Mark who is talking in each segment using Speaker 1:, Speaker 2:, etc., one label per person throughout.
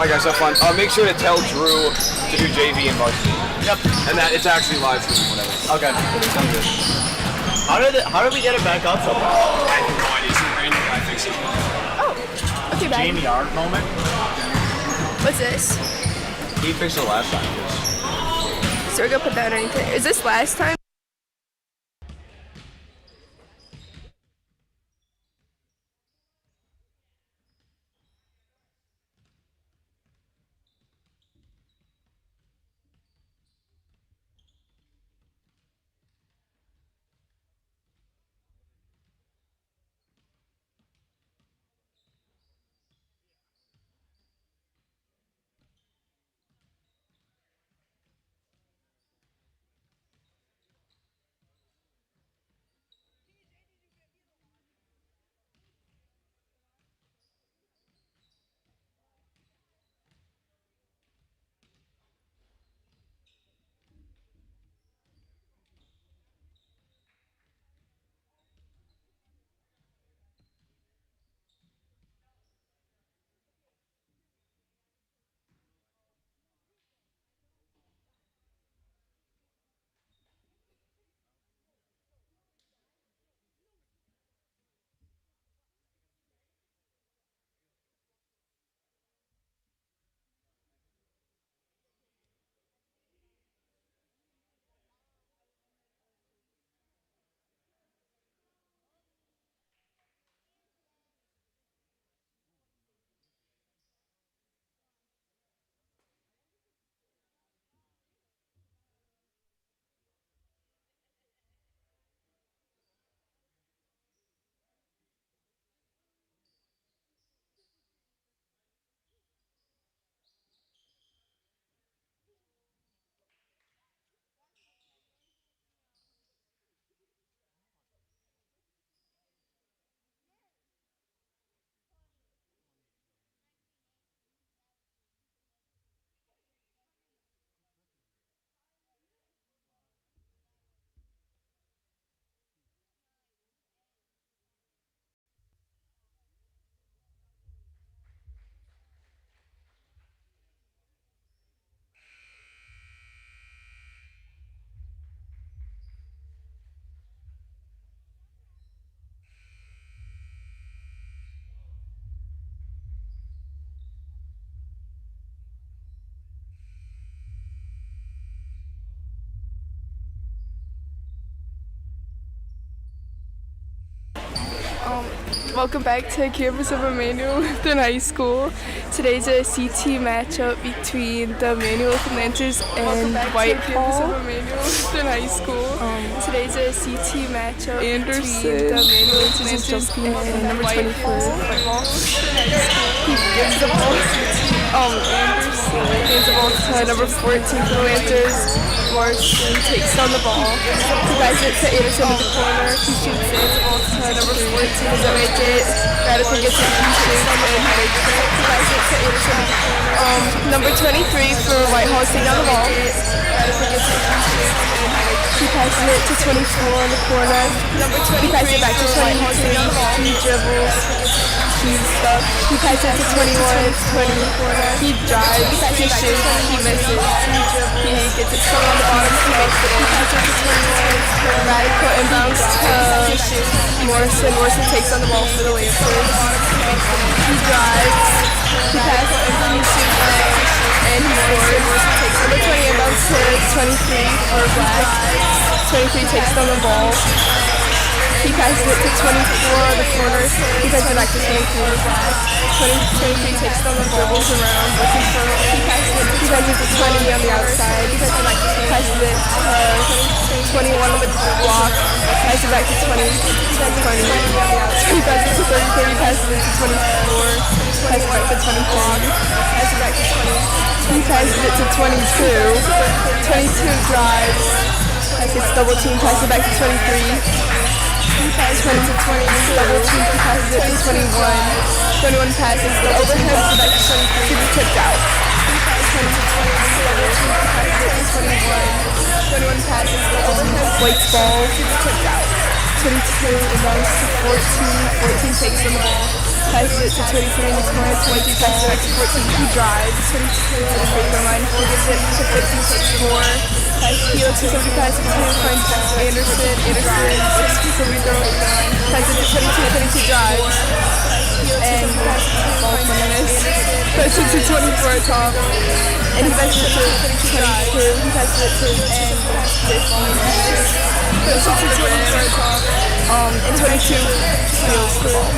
Speaker 1: Alright guys, have fun. Make sure to tell Drew to do JV and varsity.
Speaker 2: Yep.
Speaker 1: And that it's actually live stream, whatever.
Speaker 2: Okay. Sounds good. How did we get it back up so far?
Speaker 1: I have no idea. Some random guy fixed it.
Speaker 3: Oh, okay, bye.
Speaker 2: Jamie Ark moment.
Speaker 3: What's this?
Speaker 1: He fixed it last time.
Speaker 3: So we're gonna put that underneath it. Is this last time? Welcome back to campus of Immanuel Lutheran High School. Today's a CT matchup between the Immanuel Lancers and Whitehall. High School. Today's a CT matchup between the Immanuel Lancers and number 24. He gives the ball. Anderson gives the ball to number 14 for the Lancers. Morrison takes on the ball. He passes it to Anderson in the corner. He shoots it. The ball to number 14. Doesn't make it. Radical gets it. He shoots and makes it. He passes it to Anderson in the corner. Number 23 for Whitehall taking on the ball. Radical gets it. He shoots and makes it. He passes it to 24 in the corner. Number 23 he passes it back to 22. He dribbles. He's stuck. He passes it to 21. 20. He drives. He shoots. He misses. He gets it still on the bottom. He makes it. He passes it to 21. Radical inbounds to Morrison. Morrison takes on the ball for the Lancers. He drives. He passes it. He shoots. And he scores. Morrison takes number 20 inbounds to 23 for Black. 23 takes on the ball. He passes it to 24 on the corner. He passes it back to 24. 23 takes on the dribbles around, looking for it. He passes it to 20 on the outside. He passes it to 21 on the block. Passes it back to 20. He passes it to 33. He passes it to 24. Passes it back to 24. Passes it back to 20. He passes it to 22. 22 drives. Gets double team. Passes it back to 23. He passes it to 20, double team, he passes it to 21. 21 passes, the overhead is back to 23, to be tipped out. He passes it to 20, double team, he passes it to 21. 21 passes, the overhead Blake's ball, to be tipped out. 22 inbounds to 14, 14 takes on the ball. He passes it to 23 in the corner, 22 passes it back to 14, he drives, 22 to the free throw line, he gives it to 50, takes 4, he looks for somebody passes it to him, finds Anderson, looks for somebody throw, passes it to 22 drives, and ball finesse, passes it to 24 top, and he passes it to 22, he passes it to 15, passes it to 24 top, and 22 steals the ball.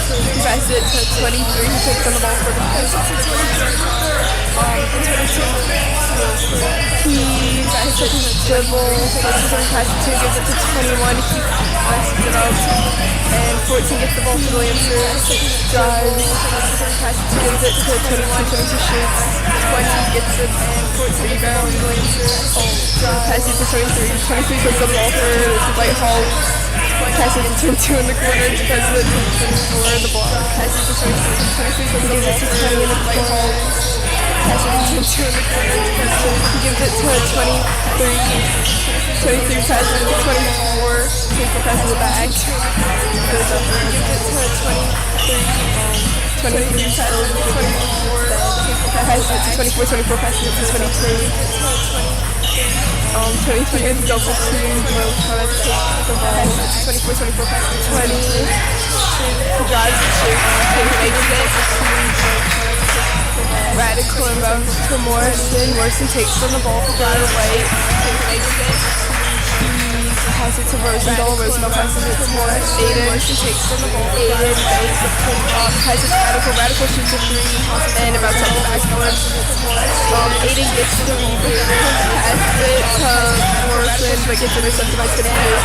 Speaker 3: He passes it to 23, he takes on the ball for the pass. And 22 steals the ball. He passes it to dribble, passes it to, gives it to 21, he passes it up, and 14 gets the ball for the Lancer, drives, passes it, gives it to 21, 22 shoots, 20 gets it, and 14 rebounds, the Lancer, passes it to 23, 23 takes the ball for Whitehall, passes it to 22 in the corner, passes it to 24 in the block, passes it to 23, 23 gives it to 20 in the Whitehall, passes it to 22 in the corner, he gives it to 23 passes it to 24, Tinkle passes it back, goes up, he gives it to 23 passes it to 24, passes it to 24 passes it to 23. 23 is double team, will try to take the ball. 24 passes 20. He drives the shoot, and he makes it. Radical inbounds to Morrison. Morrison takes from the ball for Brad White. He makes it. He passes it to Rosendahl. Rosendahl passes it to Morris. Aiden takes from the ball. Aiden makes the pull up. Passes to Radical. Radical shoots a 3. And about to the backboard. Aiden gets the rebound. Passes it to Morrison, but gets intercepted by Tippett.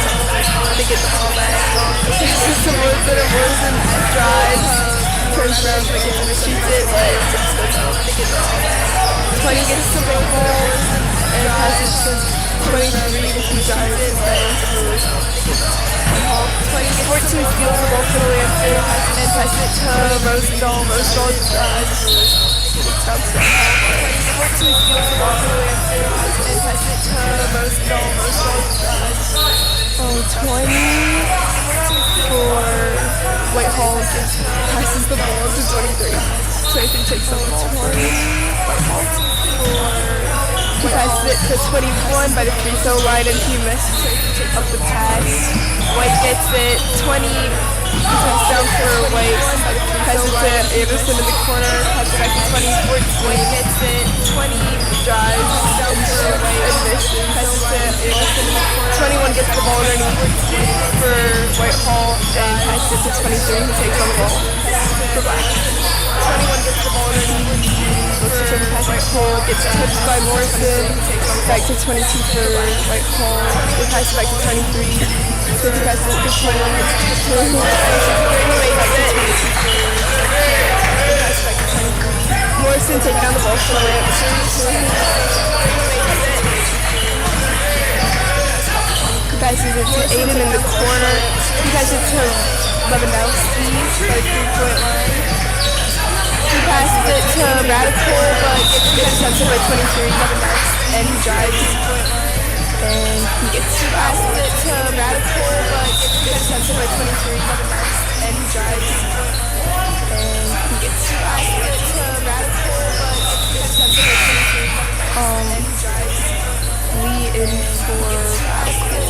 Speaker 3: They get the ball back. Passes to Morrison, and Morrison drives. Turns around, but gets intercepted. But they get the ball back. 20 gets the ball. And passes to 23 if he drives it. 14 steals the ball for the Lancer and passes it to Rosendahl. Rosendahl drives. 14 steals the ball for the Lancer and passes it to Rosendahl. Rosendahl drives. 20 for Whitehall just passes the ball to 23. 23 takes the ball. 20 Whitehall for. He passes it to 21 by the free throw line and he misses up the pass. White gets it, 20, he turns down for White, passes it to Anderson in the corner, passes it back to 20, 14 gets it, 20, drives, down for White and misses, passes it to Anderson in the corner, 21 gets the ball underneath for Whitehall and passes it to 23, he takes on the ball for Black. 21 gets the ball underneath. Whitehall gets touched by Morrison, back to 22 for Whitehall, they pass it back to 23, so he passes it to 21, he makes it, Morrison taking down the ball for the Lancers, he passes it to Aiden in the corner, he passes it to Lewandowski by the 3-point line. He passes it to Radical, but gets intercepted by 23, and he drives. And he gets passes it to Radical, but gets intercepted by 23, and he drives. And he gets passes it to Radical, but gets intercepted by 23, and he drives. Lee in for Radical.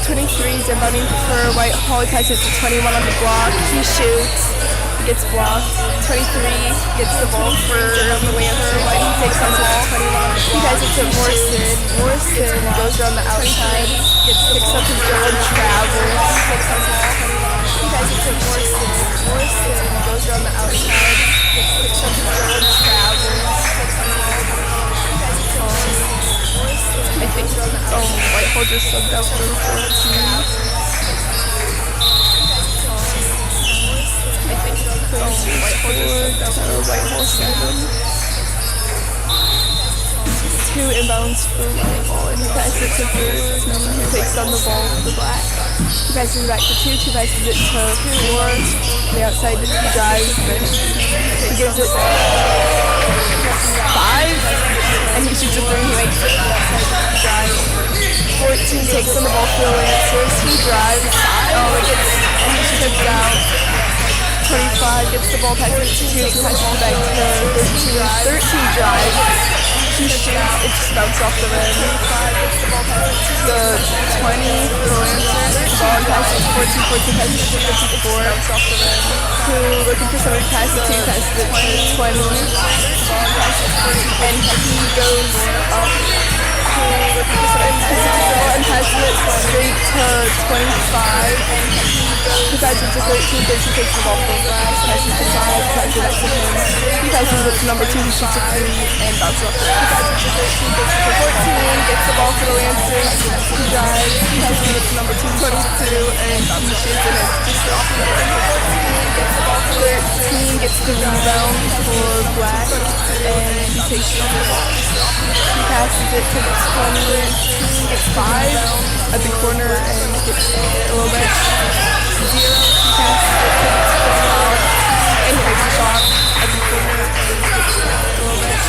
Speaker 3: 23 is inbounding for Whitehall. He passes it to 21 on the block. He shoots. He gets blocked. 23 gets the ball for the Lancer. White takes on the ball. He passes it to Morrison. Morrison goes around the outside. Picks up his dribble and travels. He passes it to Morrison. Morrison goes around the outside. Picks up his dribble and travels. I think Whitehall just subbed out for 14. I think Whitehall just subbed out for Whitehall 7. 2 inbounds for Whitehall and he passes it to 13. He takes on the ball for the Black. He passes it back to 2. He passes it to 4. The outside he drives, but he gives it 5. And he shoots a 3, he makes it. He drives. 14 takes on the ball for the Lancers. He drives. He's tipped out. 25 gets the ball, passes it to 2, passes it back to 13. 13 drives. He shoots. It just bounces off the rim. 25 gets the ball, passes it to the 20 for the Lancers. The ball passes to 14. 14 passes it to 54. Bounces off the rim. Who looking for somebody to pass it to? Passes it to 20. And he goes up. And passes it straight to 25. He passes it to 13. 13 takes the ball from glass. Passes it to 5. Passes it to him. He passes it to number 2. He shoots a 3 and bounces off the rim. He passes it to 13. Gets the ball for the Lancers. He drives. He passes it to number 2. 22 and he shoots and it's just off the rim. 13 gets the rebound for Black and he takes the ball. He passes it to the 20. Gets 5 at the corner and gets a little bit. 0. He passes it to the 12 and he makes a shot at the corner and gets a little bit.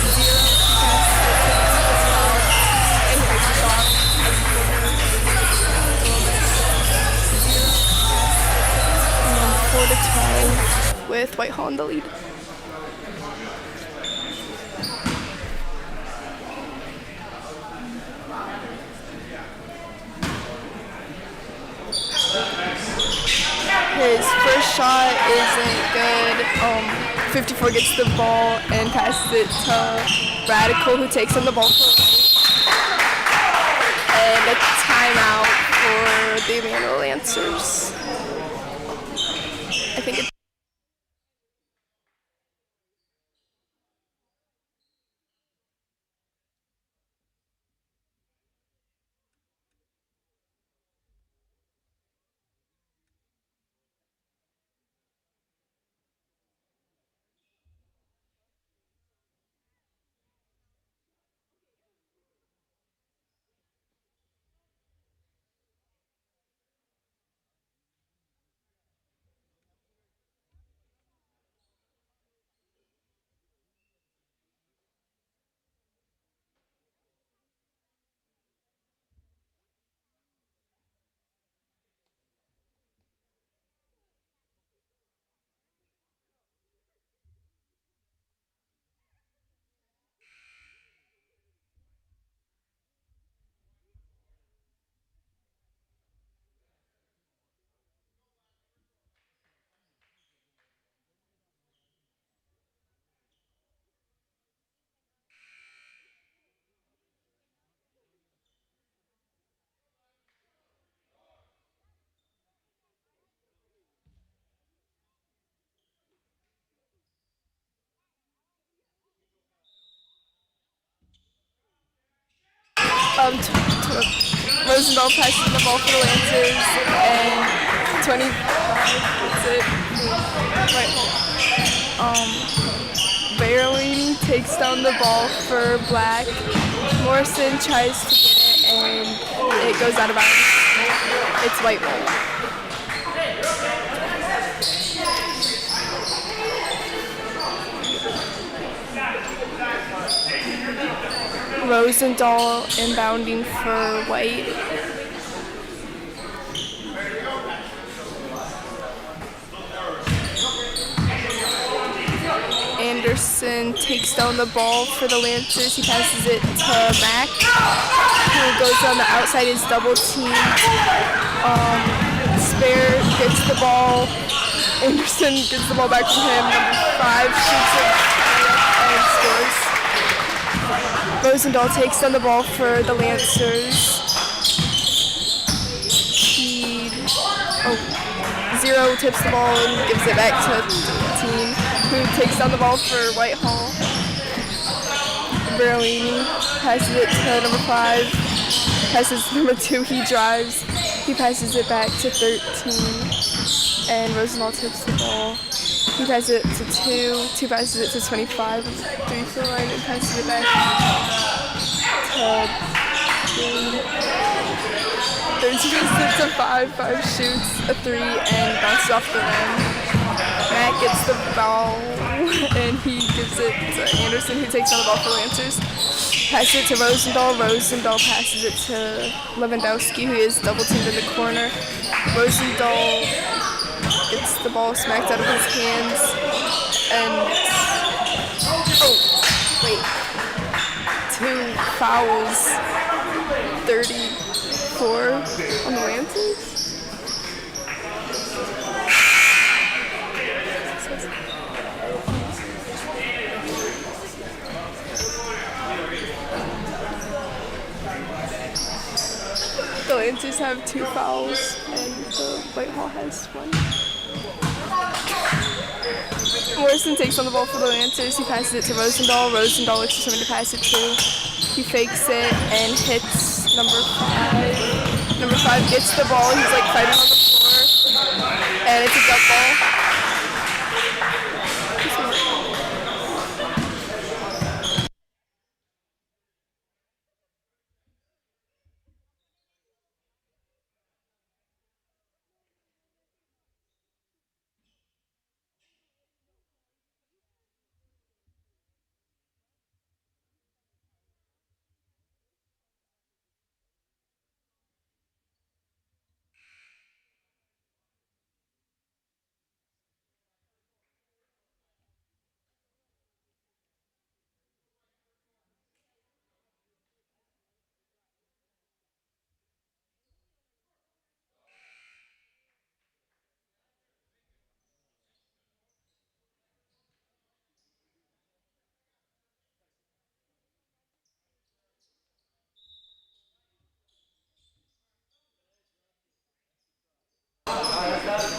Speaker 3: 0. He passes it to the 12 and he makes a shot at the corner and gets a little bit. 0. 4 to 12 with Whitehall in the lead. His first shot isn't good. 54 gets the ball and passes it to Radical, who takes on the ball for and a timeout for the Immanuel Lancers. I think it's Rosendahl passes the ball for the Lancers and 25 gets it. Barely takes down the ball for Black. Morrison tries to get it and it goes out of bounds. It's Whitehall. Rosendahl inbounding for White. Anderson takes down the ball for the Lancers. He passes it to Mack, who goes on the outside, is double teamed. Spare gets the ball. Anderson gets the ball back to him. Number 5 shoots it and scores. Rosendahl takes on the ball for the Lancers. 0 tips the ball and gives it back to the team, who takes down the ball for Whitehall. Berlini passes it to number 5. Passes to number 2. He drives. He passes it back to 13. And Rosendahl tips the ball. He passes it to 2. 2 passes it to 25. 3 field line and passes it back to turns, he passes it to 5 shoots a 3 and bounces off the rim. Matt gets the ball and he gives it to Anderson, who takes on the ball for Lancers. Passes it to Rosendahl. Rosendahl passes it to Lewandowski, who is double teamed in the corner. Rosendahl gets the ball smacked out of his hands and 2 fouls. 34 on the Lancers. The Lancers have 2 fouls and the Whitehall has 1. Morrison takes on the ball for the Lancers. He passes it to Rosendahl. Rosendahl looks for someone to pass it to. He fakes it and hits number 5. Number 5 gets the ball. He's like fighting on the floor. And it's a jump ball.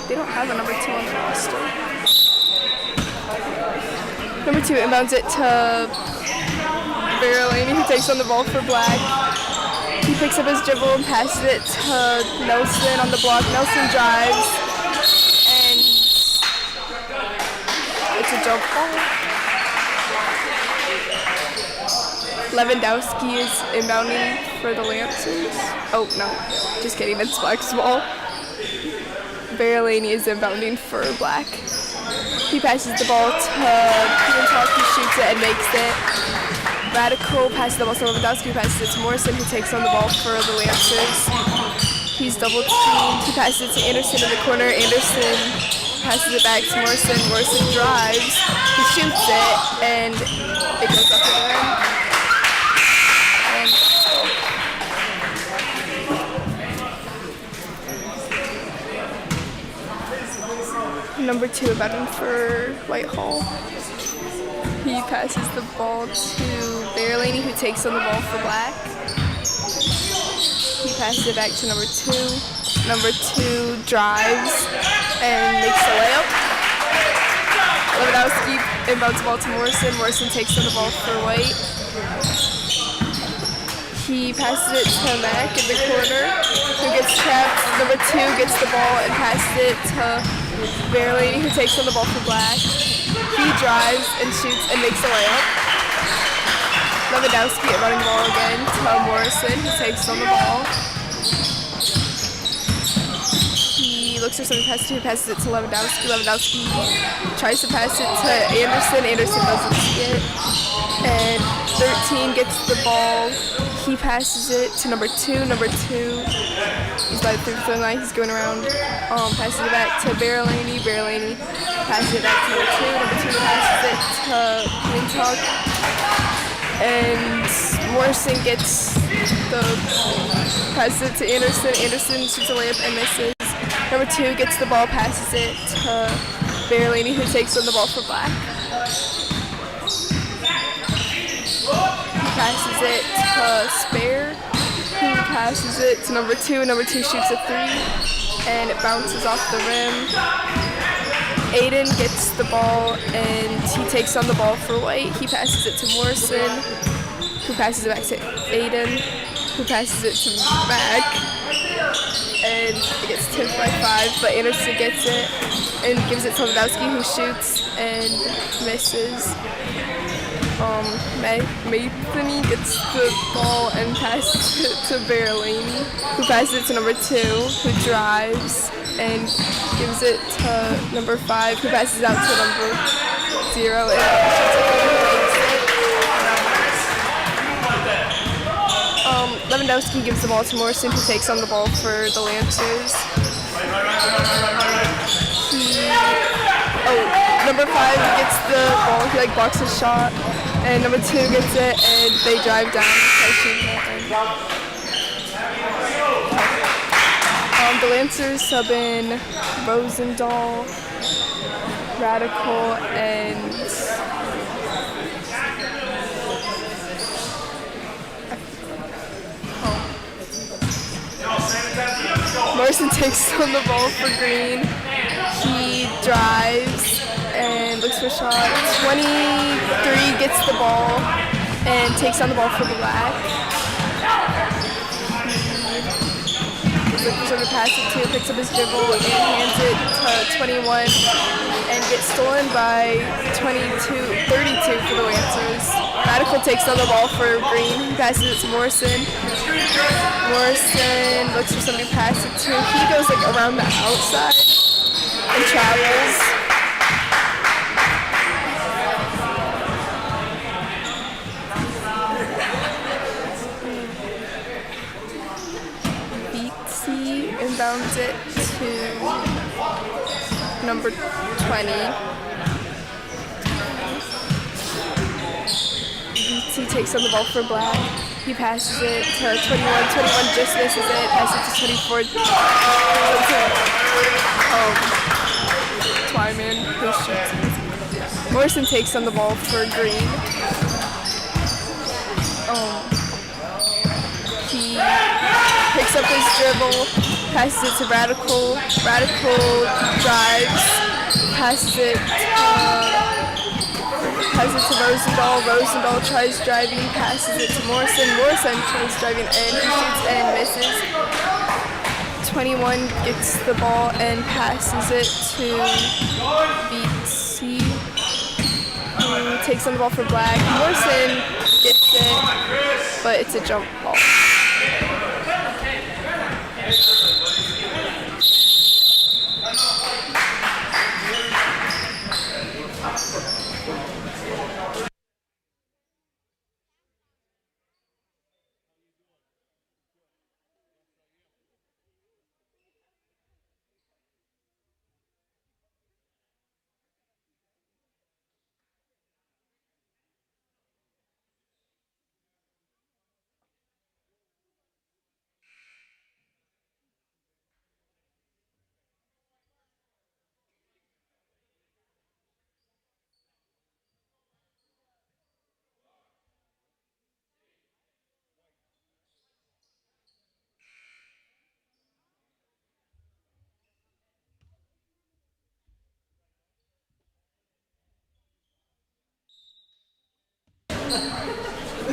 Speaker 3: They don't have a number 2 on the roster. Number 2 inbounds it to Verlaine, who takes on the ball for Black. He picks up his dribble and passes it to Nelson on the block. Nelson drives, and it's a jump ball. Lewandowski is inbounding for the Lancers. Oh, no, just kidding, it's Black's ball. Verlaine is inbounding for Black. He passes the ball to Piantalk, who shoots it and makes it. Radical passes the ball to Lewandowski, who passes it to Morrison, who takes on the ball for the Lancers. He's double teamed. He passes it to Anderson in the corner. Anderson passes it back to Morrison. Morrison drives. He shoots it, and it goes up the rim. Number 2 inbounding for Whitehall. He passes the ball to Verlaine, who takes on the ball for Black. He passes it back to number 2. Number 2 drives and makes the layup. Lewandowski inbounds the ball to Morrison. Morrison takes on the ball for White. He passes it to Mac in the corner, who gets trapped. Number 2 gets the ball and passes it to Verlaine, who takes on the ball for Black. He drives and shoots and makes a layup. Lewandowski running the ball again to Morrison, who takes on the ball. He looks for someone to pass it to, passes it to Lewandowski. Lewandowski tries to pass it to Anderson. Anderson doesn't see it. And 13 gets the ball. He passes it to number 2. Number 2, he's by the 3-point line. He's going around, passes it back to Verlaine. Verlaine passes it back to number 2. Number 2 passes it to Piantalk. And Morrison gets passes it to Anderson. Anderson shoots a layup and misses. Number 2 gets the ball, passes it to Verlaine, who takes on the ball for Black. He passes it to Spare, who passes it to number 2. Number 2 shoots a 3, and it bounces off the rim. Aiden gets the ball, and he takes on the ball for White. He passes it to Morrison, who passes it back to Aiden, who passes it to Mac, and it gets tipped by 5, but Anderson gets it and gives it to Lewandowski, who shoots and misses. Matheny gets the ball and passes it to Berlaney, who passes it to number 2, who drives and gives it to number 5, who passes out to number 0. Lewandowski gives the ball to Morrison, who takes on the ball for the Lancers. Number 5 gets the ball, he blocks his shot, and number 2 gets it, and they drive down the Lancers sub in Rosendahl, Radical, and Morrison takes on the ball for Green. He drives and looks for a shot. 23 gets the ball and takes on the ball for Black. He's looking for someone to pass it to, picks up his dribble and hands it to 21 and gets stolen by 32 for the Lancers. Radical takes on the ball for Green. He passes it to Morrison. Morrison looks for somebody to pass it to. He goes around the outside and travels. Beatsy inbounds it to number 20. He takes on the ball for Black. He passes it to 21. 21 just misses it. Passes it to 24. Twyman, who shoots. Morrison takes on the ball for Green. He picks up his dribble, passes it to Radical. Radical drives, passes it to Rosendahl. Rosendahl tries driving, passes it to Morrison. Morrison tries driving and he shoots and misses. 21 gets the ball and passes it to BC. Takes on the ball for Black. Morrison gets it, but it's a jump ball.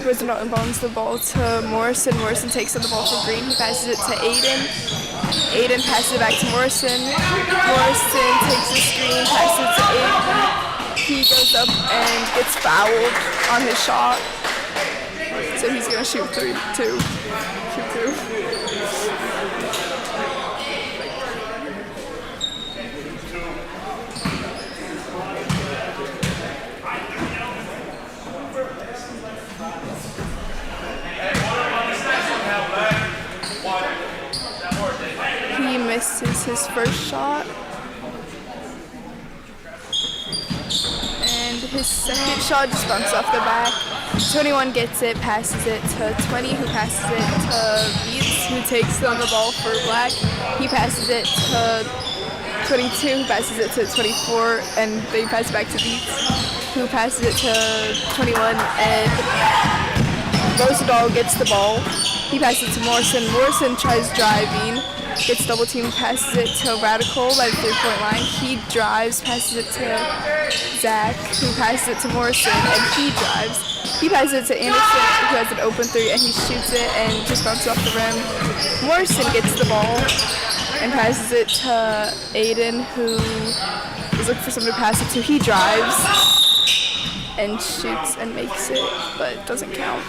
Speaker 3: Rosendahl inbounds the ball to Morrison. Morrison takes on the ball for Green. He passes it to Aiden. Aiden passes it back to Morrison. Morrison takes the screen, passes it to Aiden. He goes up and gets fouled on his shot. So he's going to shoot two. He misses his first shot. And his second shot just bumps off the back. 21 gets it, passes it to 20, who passes it to Beats, who takes on the ball for Black. He passes it to 22, who passes it to 24, and they pass it back to Beats, who passes it to 21, and Rosendahl gets the ball. He passes it to Morrison. Morrison tries driving, gets double teamed, passes it to Radical by the 3-point line. He drives, passes it to Zach, who passes it to Morrison, and he drives. He passes it to Anderson, who has an open 3, and he shoots it and just bounces off the rim. Morrison gets the ball and passes it to Aiden, who is looking for someone to pass it to. He drives and shoots and makes it, but it doesn't count.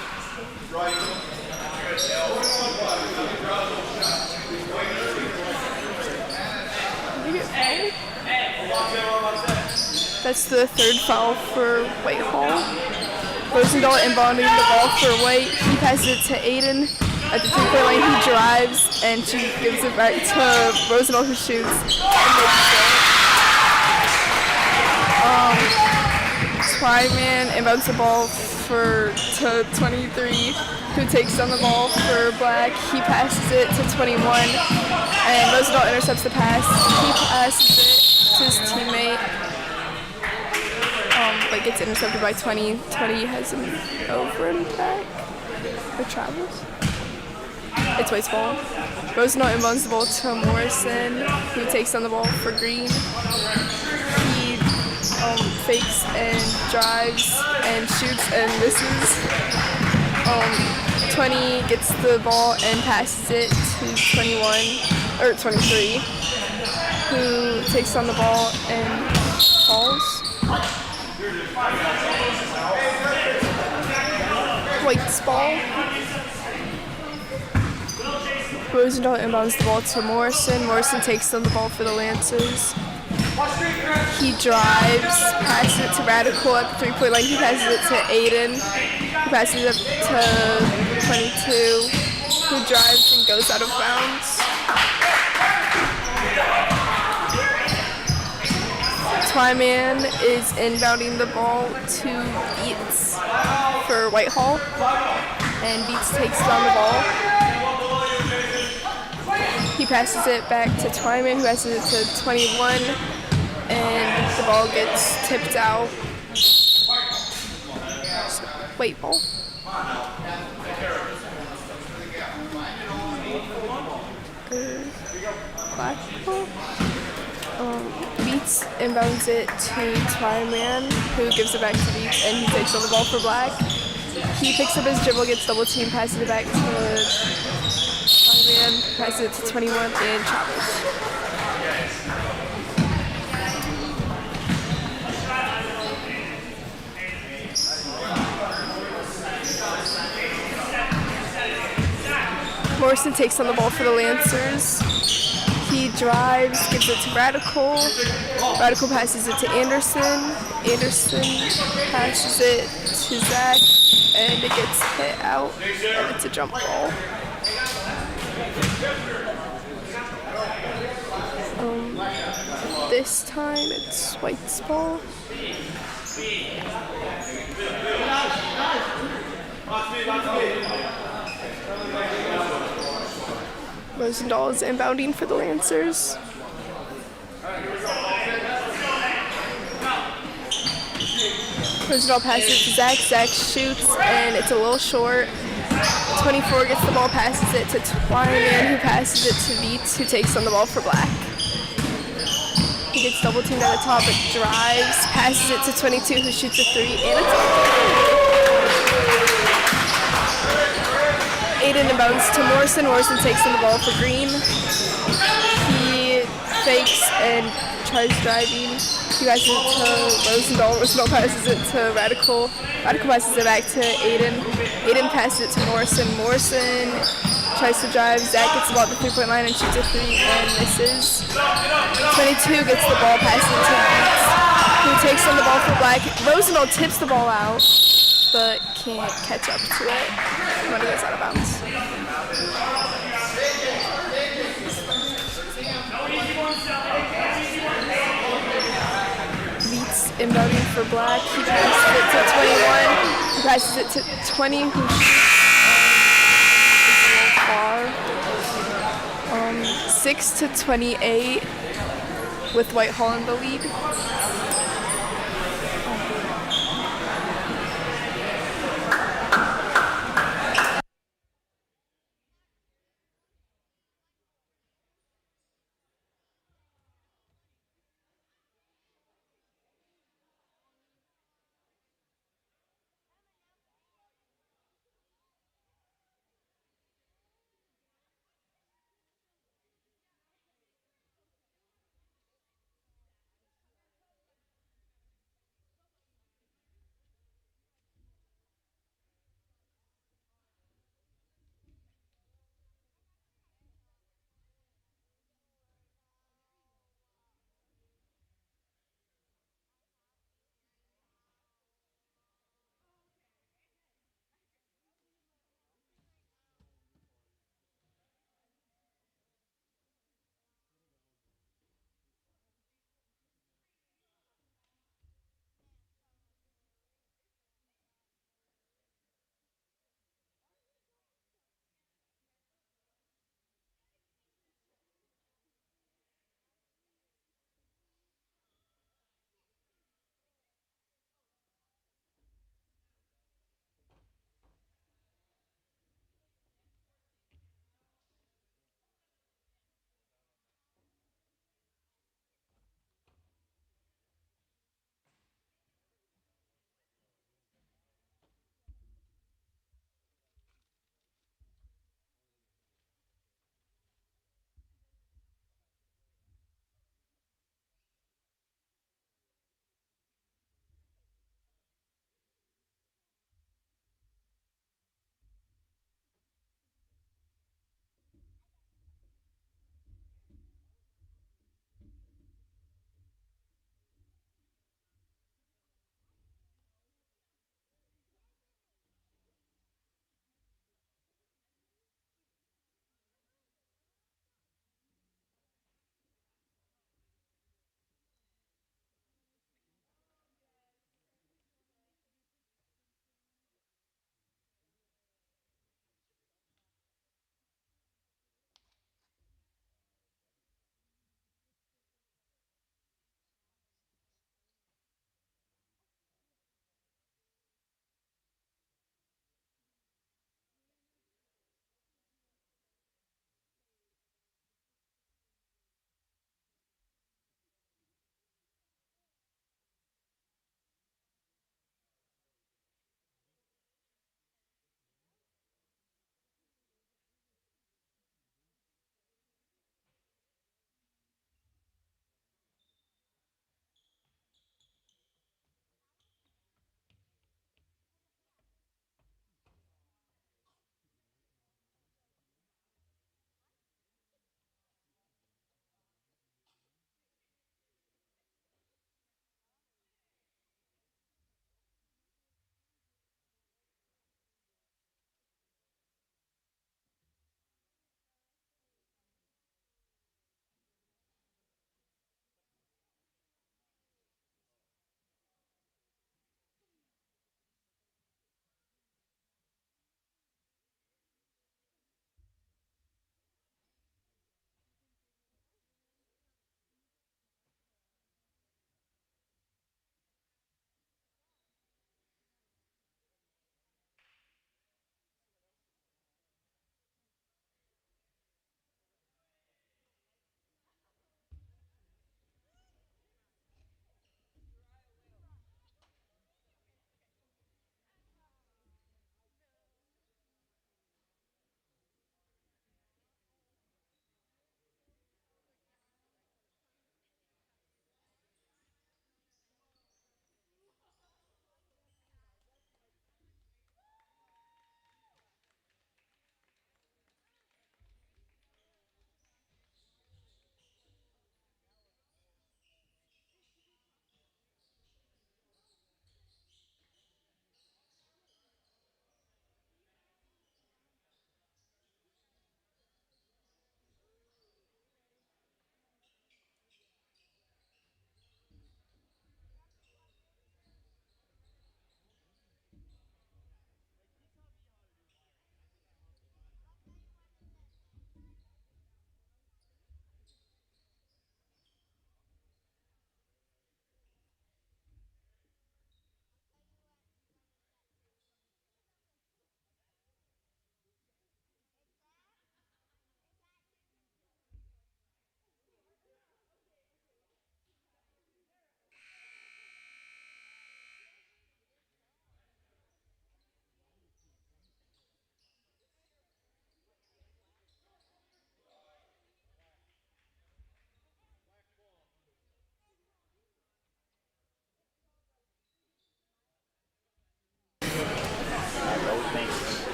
Speaker 3: That's the third foul for Whitehall. Rosendahl inbounding the ball for White. He passes it to Aiden at the three-point line. He drives and she gives it back to Rosendahl, who shoots. Twyman inbounds the ball to 23, who takes down the ball for Black. He passes it to 21, and Rosendahl intercepts the pass. He passes it to his teammate, but gets intercepted by 20. 20 has him over and back, or travels. It's White's ball. Rosendahl inbounds the ball to Morrison, who takes down the ball for Green. He fakes and drives and shoots and misses. 20 gets the ball and passes it to 23, who takes on the ball and falls. White's ball. Rosendahl inbounds the ball to Morrison. Morrison takes on the ball for the Lancers. He drives, passes it to Radical at the three-point line. He passes it to Aiden. He passes it to 22, who drives and goes out of bounds. Twyman is inbounding the ball to Beats for Whitehall, and Beats takes down the ball. He passes it back to Twyman, who passes it to 21, and the ball gets tipped out. White ball. Black ball. Beats inbounds it to Twyman, who gives it back to Beats, and he takes on the ball for Black. He picks up his dribble, gets double team, passes it back to Twyman, passes it to 21, and travels. Morrison takes on the ball for the Lancers. He drives, gives it to Radical. Radical passes it to Anderson. Anderson passes it to Zach, and it gets hit out, and it's a jump ball. This time it's White's ball. Rosendahl is inbounding for the Lancers. Rosendahl passes it to Zach. Zach shoots, and it's a little short. 24 gets the ball, passes it to Twyman, who passes it to Beats, who takes on the ball for Black. He gets double teamed at the top, but drives, passes it to 22, who shoots a 3, and it's Aiden inbounds to Morrison. Morrison takes on the ball for Green. He fakes and tries driving. He passes it to Rosendahl. Rosendahl passes it to Radical. Radical passes it back to Aiden. Aiden passes it to Morrison. Morrison tries to drive. Zach gets the ball at the three-point line and shoots a 3 and misses. 22 gets the ball, passes it to Beats, who takes on the ball for Black. Rosendahl tips the ball out, but can't catch up to it when it goes out of bounds. Beats inbounding for Black. He passes it to 21. He passes it to 20, who shoots far. 6 to 28 with Whitehall in the lead.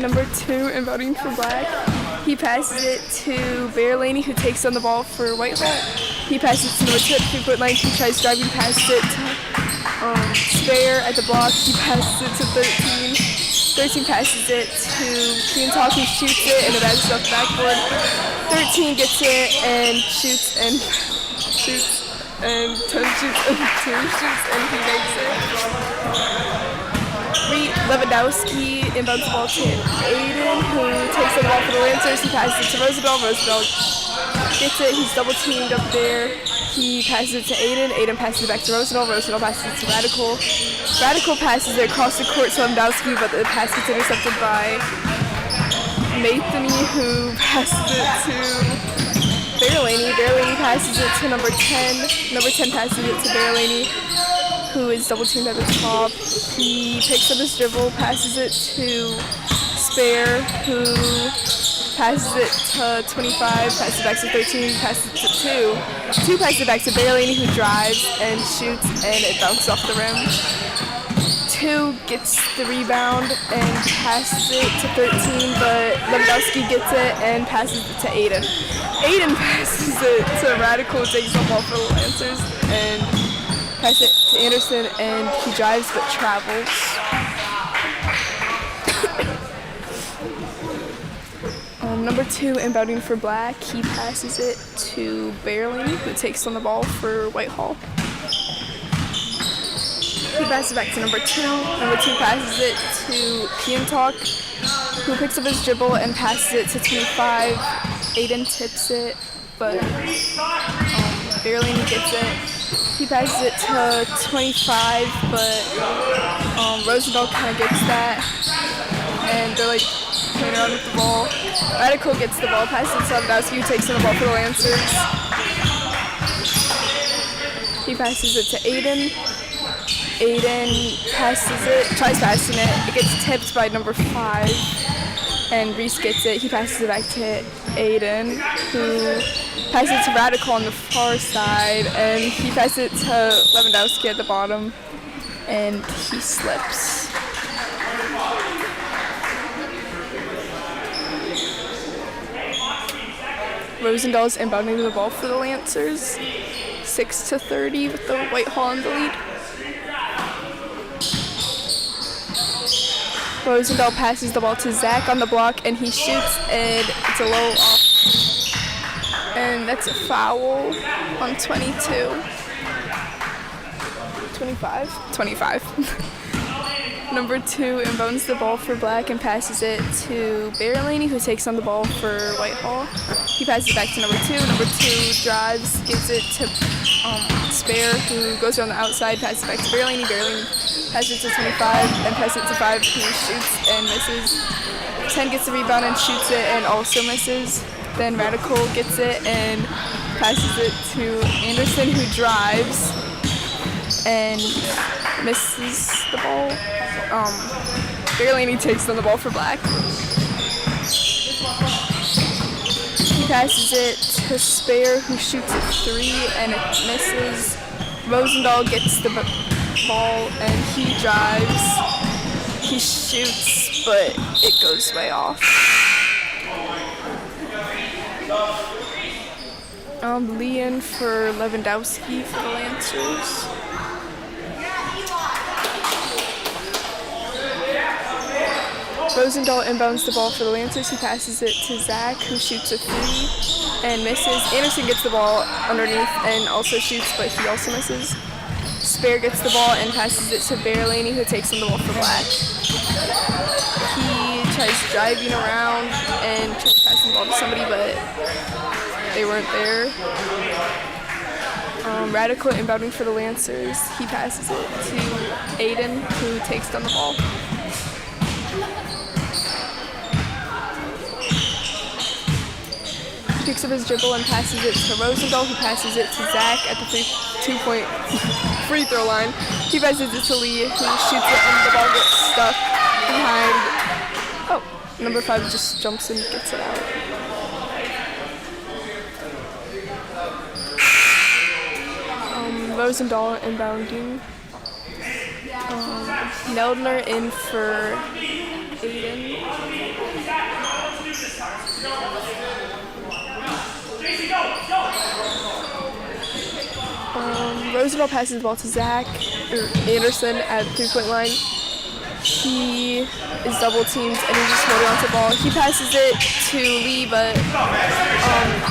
Speaker 3: Number 2, inbounding for Black. He passes it to Berlaney, who takes on the ball for Whitehall. He passes it to number 2 at the 3-point line. He tries driving, passes it to Spare at the block. He passes it to 13. 13 passes it to Kiantalk, who shoots it, and it bounces off the backboard. 13 gets it and shoots and shoots and 10 shoots and 2 shoots, and he makes it. Lewandowski inbounds the ball to Aiden, who takes the ball for the Lancers. He passes it to Roosevelt. Roosevelt gets it. He's double teamed up there. He passes it to Aiden. Aiden passes it back to Roosevelt. Roosevelt passes it to Radical. Radical passes it across the court to Lewandowski, but the pass gets intercepted by Matheny, who passes it to Berlaney. Berlaney passes it to number 10. Number 10 passes it to Berlaney, who is double teamed at the top. He picks up his dribble, passes it to Spare, who passes it to 25, passes it back to 13, passes it to 2. 2 passes it back to Berlaney, who drives and shoots, and it bounces off the rim. 2 gets the rebound and passes it to 13, but Lewandowski gets it and passes it to Aiden. Aiden passes it to Radical, takes the ball for the Lancers, and passes it to Anderson, and he drives but travels. Number 2, inbounding for Black. He passes it to Berlaney, who takes on the ball for Whitehall. He passes back to number 2. Number 2 passes it to Kiantalk, who picks up his dribble and passes it to 25. Aiden tips it, but Berlaney gets it. He passes it to 25, but Roosevelt kind of gets that, and they're like playing around with the ball. Radical gets the ball, passes it to Lewandowski, who takes on the ball for the Lancers. He passes it to Aiden. Aiden passes it, tries passing it. It gets tipped by number 5, and Reese gets it. He passes it back to Aiden, who passes it to Radical on the far side, and he passes it to Lewandowski at the bottom, and he slips. Rosendall's inbounding the ball for the Lancers. 6-30 with the Whitehall in the lead. Rosendall passes the ball to Zach on the block, and he shoots, and it's a low off. And that's a foul on 22. 25? Number 2 inbounds the ball for Black and passes it to Berlaney, who takes on the ball for Whitehall. He passes it back to number 2. Number 2 drives, gives it to Spare, who goes around the outside, passes it back to Berlaney. Berlaney passes it to 25 and passes it to 5, who shoots and misses. 10 gets the rebound and shoots it and also misses. Then Radical gets it and passes it to Anderson, who drives and misses the ball. Berlaney takes on the ball for Black. He passes it to Spare, who shoots at 3 and it misses. Rosendahl gets the ball and he drives. He shoots, but it goes way off. Leon for Lewandowski for the Lancers. Rosendahl inbounds the ball for the Lancers. He passes it to Zach, who shoots a 3 and misses. Anderson gets the ball underneath and also shoots, but he also misses. Spare gets the ball and passes it to Berlaney, who takes on the ball for Black. He tries driving around and tries passing the ball to somebody, but they weren't there. Radical inbounding for the Lancers. He passes it to Aiden, who takes down the ball. He picks up his dribble and passes it to Rosendahl, who passes it to Zach at the 2-point free throw line. He passes it to Lee, who shoots it and the ball gets stuck behind. Oh, number 5 just jumps and gets it out. Rosendahl inbounding. Neldner in for Aiden. Rosendahl passes the ball to Zach Anderson at the three-point line. He is double teamed and he's just holding onto the ball. He passes it to Lee, but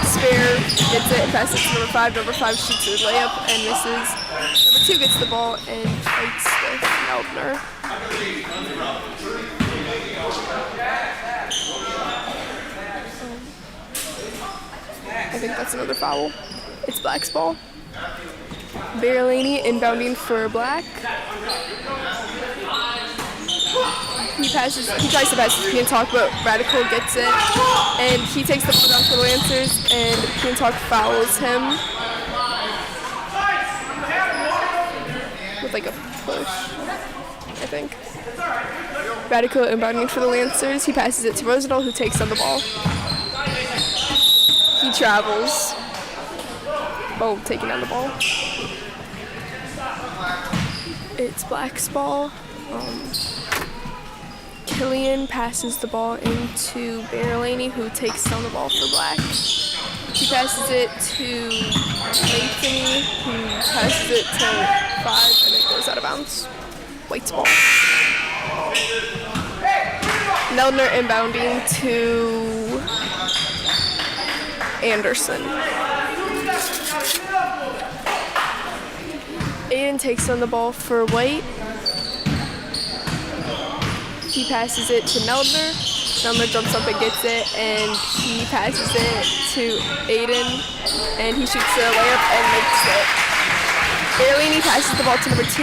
Speaker 3: Spare gets it and passes it to number 5. Number 5 shoots a layup and misses. Number 2 gets the ball and fights with Meldner. I think that's another foul. It's Black's ball. Berlaney inbounding for Black. He tries to pass to Piantalk, but Radical gets it. And he takes the ball down for the Lancers, and Piantalk fouls him. With like a push, I think. Radical inbounding for the Lancers. He passes it to Rosendahl, who takes on the ball. He travels. Oh, taking on the ball. It's Black's ball. Killian passes the ball into Berlaney, who takes on the ball for Black. He passes it to Nathan, who passes it to 5, and it goes out of bounds. White's ball. Meldner inbounding to Anderson. Aiden takes on the ball for White. He passes it to Meldner. Meldner jumps up and gets it, and he passes it to Aiden, and he shoots a layup and makes it. Berlaney passes the ball to number 2.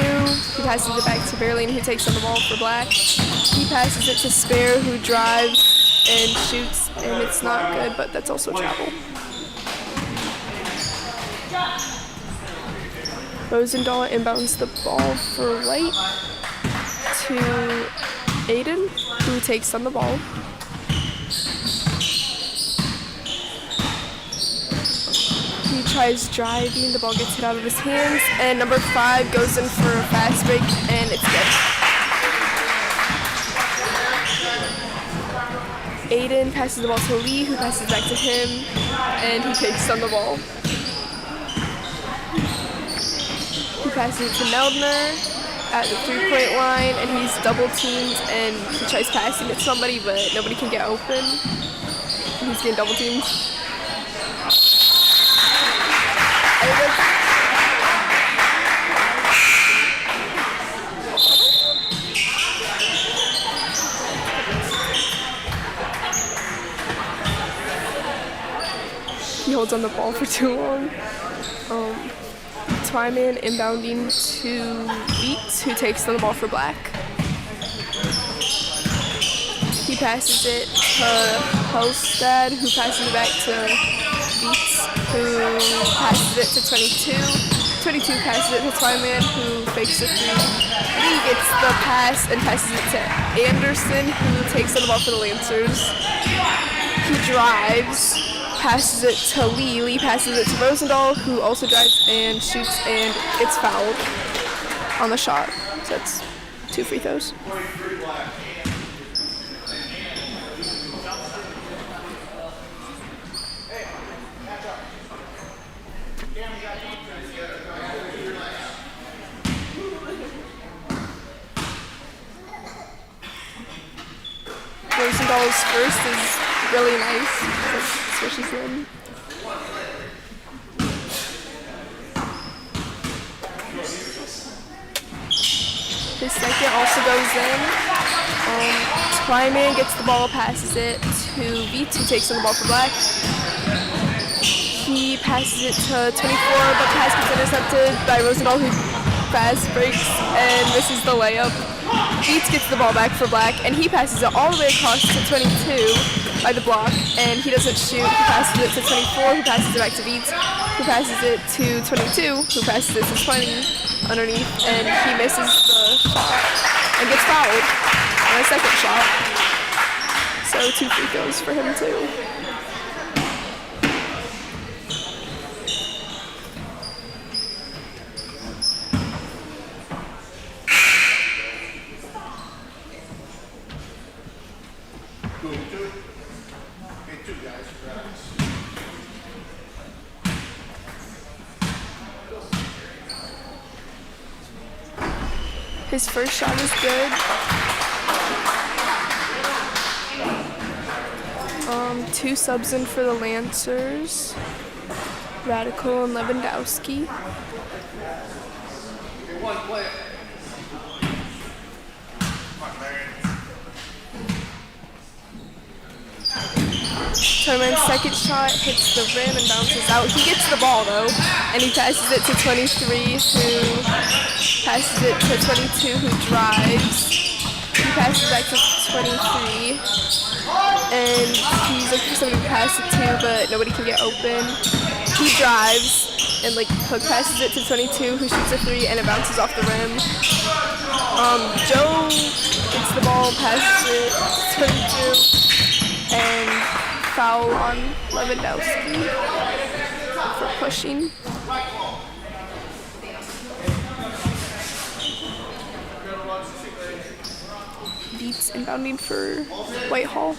Speaker 3: He passes it back to Berlaney, who takes on the ball for Black. He passes it to Spare, who drives and shoots, and it's not good, but that's also travel. Rosendahl inbounds the ball for White to Aiden, who takes on the ball. He tries driving, the ball gets hit out of his hands, and number 5 goes in for a fast break, and it's good. Aiden passes the ball to Lee, who passes back to him, and he takes on the ball. He passes it to Meldner at the three-point line, and he's double teamed, and he tries passing it to somebody, but nobody can get open. And he's getting double teamed. He holds on the ball for too long. Twyman inbounding to Beats, who takes on the ball for Black. He passes it to Hostad, who passes it back to Beats, who passes it to 22. 22 passes it to Twyman, who fakes it through. Lee gets the pass and passes it to Anderson, who takes on the ball for the Lancers. He drives. Passes it to Lee. Lee passes it to Rosendahl, who also drives and shoots, and it's fouled on the shot. So that's 2 free throws. Rosendahl's first is really nice. That's what she's in. His second also goes in. Twyman gets the ball, passes it to Beats, who takes on the ball for Black. He passes it to 24, but the pass gets intercepted by Rosendahl, who fast breaks and misses the layup. Beats gets the ball back for Black, and he passes it all the way across to 22 by the block, and he doesn't shoot. He passes it to 24, who passes it back to Beats, who passes it to 22, who passes it to 20 underneath, and he misses the shot and gets fouled on a second shot. So 2 free throws for him too. His first shot is good. 2 subs in for the Lancers. Radical and Lewandowski. Toyman's second shot hits the rim and bounces out. He gets the ball though, and he passes it to 23, who passes it to 22, who drives. He passes back to 23, and he's looking for somebody to pass it to, but nobody can get open. He drives, and hook passes it to 22, who shoots a 3, and it bounces off the rim. Joe gets the ball, passes it to 22, and foul on Lewandowski for pushing. Beats inbounding for Whitehall.